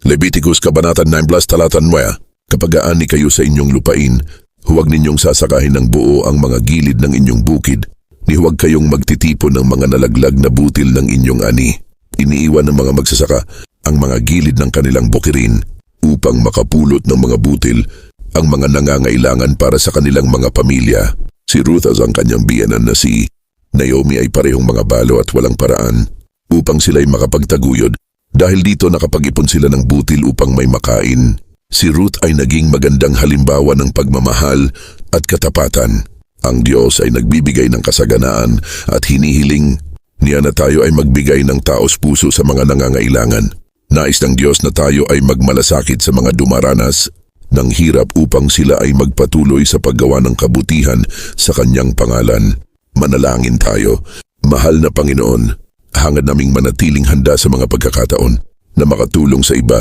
Leviticus Kabanata 19 talatan 9. Kapag aani kayo sa inyong lupain, huwag ninyong sasakahin ng buo ang mga gilid ng inyong bukid, ni huwag kayong magtitipon ng mga nalaglag na butil ng inyong ani. Iniiwan ng mga magsasaka ang mga gilid ng kanilang bukirin upang makapulot ng mga butil ang mga nangangailangan para sa kanilang mga pamilya. Si Ruth at ang kanyang biyenan na si Naomi ay parehong mga balo at walang paraan upang sila'y makapagtaguyod. Dahil dito nakapag-ipon sila ng butil upang may makain. Si Ruth ay naging magandang halimbawa ng pagmamahal at katapatan. Ang Diyos ay nagbibigay ng kasaganaan at hinihiling niya na tayo ay magbigay ng taos puso sa mga nangangailangan. Nais ng Diyos na tayo ay magmalasakit sa mga dumaranas ng hirap upang sila ay magpatuloy sa paggawa ng kabutihan sa Kanyang pangalan. Manalangin tayo. Mahal na Panginoon, hangad naming manatiling handa sa mga pagkakataon na makatulong sa iba